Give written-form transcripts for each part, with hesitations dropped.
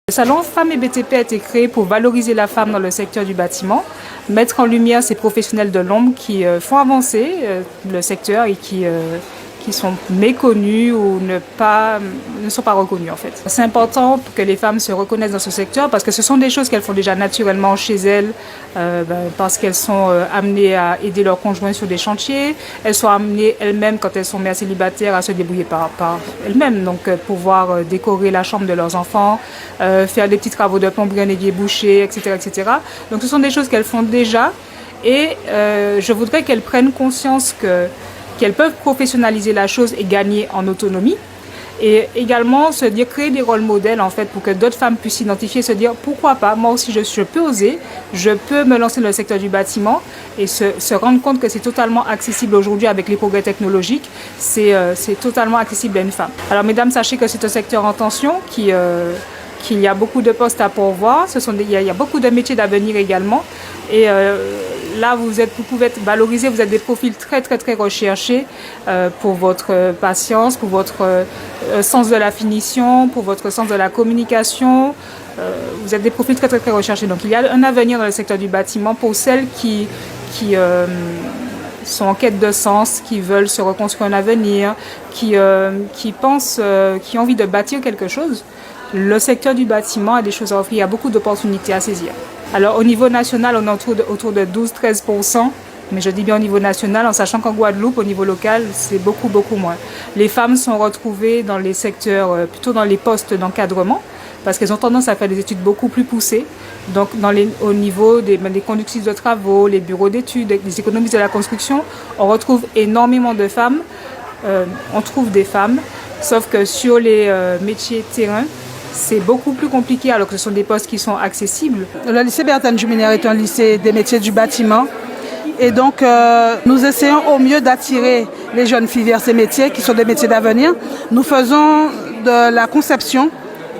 Le salon Femmes et BTP a été créé pour valoriser la femme dans le secteur du bâtiment, mettre en lumière ces professionnels de l'ombre qui font avancer le secteur et qui sont méconnus ou ne sont pas reconnus en fait. C'est important que les femmes se reconnaissent dans ce secteur parce que ce sont des choses qu'elles font déjà naturellement chez elles, parce qu'elles sont amenées à aider leurs conjoints sur des chantiers, elles sont amenées elles-mêmes quand elles sont mères célibataires à se débrouiller par elles-mêmes, donc pouvoir décorer la chambre de leurs enfants, faire des petits travaux de plomberie, un évier bouché, etc., etc. Donc ce sont des choses qu'elles font déjà et je voudrais qu'elles prennent conscience qu'elles peuvent professionnaliser la chose et gagner en autonomie. Et également se dire, créer des rôles modèles en fait pour que d'autres femmes puissent s'identifier, se dire pourquoi pas, moi aussi je peux oser, je peux me lancer dans le secteur du bâtiment et se rendre compte que c'est totalement accessible aujourd'hui avec les progrès technologiques, c'est totalement accessible à une femme. Alors mesdames, sachez que c'est un secteur en tension qu'il y a beaucoup de postes à pourvoir, il y a beaucoup de métiers d'avenir également et là vous pouvez être valorisés, vous êtes des profils très très très recherchés pour votre patience, pour votre sens de la finition, pour votre sens de la communication. Vous êtes des profils très très très recherchés. Donc il y a un avenir dans le secteur du bâtiment pour celles qui sont en quête de sens, qui veulent se reconstruire un avenir, qui pensent, qui ont envie de bâtir quelque chose. Le secteur du bâtiment a des choses à offrir, il y a beaucoup d'opportunités à saisir. Alors au niveau national, on est autour de 12-13%, mais je dis bien au niveau national, en sachant qu'en Guadeloupe, au niveau local, c'est beaucoup, beaucoup moins. Les femmes sont retrouvées dans les secteurs, plutôt dans les postes d'encadrement, parce qu'elles ont tendance à faire des études beaucoup plus poussées. Donc au niveau des conductrices de travaux, les bureaux d'études, les économistes de la construction, on retrouve énormément de femmes, on trouve des femmes, sauf que sur les métiers terrain, c'est beaucoup plus compliqué alors que ce sont des postes qui sont accessibles. Le lycée Bertin Juminaire est un lycée des métiers du bâtiment et donc nous essayons au mieux d'attirer les jeunes filles vers ces métiers qui sont des métiers d'avenir. Nous faisons de la conception,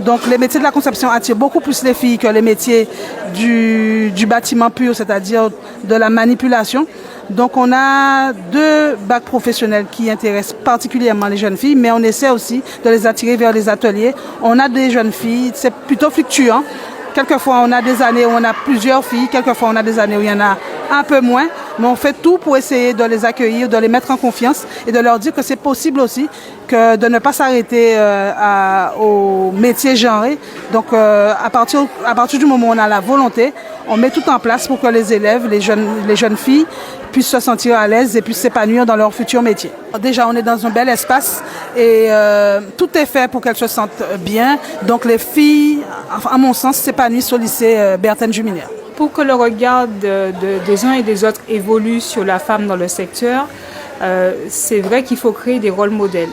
donc les métiers de la conception attirent beaucoup plus les filles que les métiers du bâtiment pur, c'est-à-dire de la manipulation. Donc on a 2 bacs professionnels qui intéressent particulièrement les jeunes filles, mais on essaie aussi de les attirer vers les ateliers. On a des jeunes filles, c'est plutôt fluctuant. Quelquefois on a des années où on a plusieurs filles, quelquefois on a des années où il y en a un peu moins, mais on fait tout pour essayer de les accueillir, de les mettre en confiance et de leur dire que c'est possible aussi que de ne pas s'arrêter au métier genré. Donc à partir du moment où on a la volonté, on met tout en place pour que les élèves, les jeunes filles puissent se sentir à l'aise et puissent s'épanouir dans leur futur métier. Déjà, on est dans un bel espace et tout est fait pour qu'elles se sentent bien. Donc les filles, à mon sens, s'épanouissent au lycée Bertin Juminaire. Pour que le regard des uns et des autres évolue sur la femme dans le secteur, c'est vrai qu'il faut créer des rôles modèles.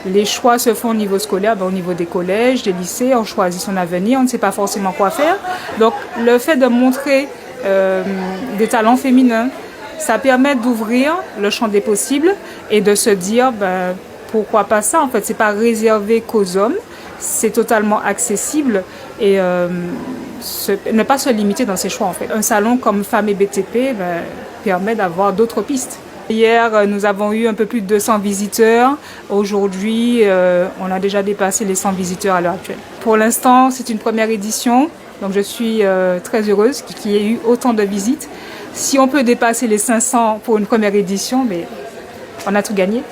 Les choix se font au niveau scolaire, au niveau des collèges, des lycées, on choisit son avenir, on ne sait pas forcément quoi faire. Donc le fait de montrer des talents féminins, ça permet d'ouvrir le champ des possibles et de se dire pourquoi pas ça. En fait, c'est pas réservé qu'aux hommes, c'est totalement accessible et ne pas se limiter dans ses choix en fait. Un salon comme Femmes et BTP permet d'avoir d'autres pistes. Hier, nous avons eu un peu plus de 200 visiteurs. Aujourd'hui, on a déjà dépassé les 100 visiteurs à l'heure actuelle. Pour l'instant, c'est une première édition, donc je suis très heureuse qu'il y ait eu autant de visites. Si on peut dépasser les 500 pour une première édition, on a tout gagné.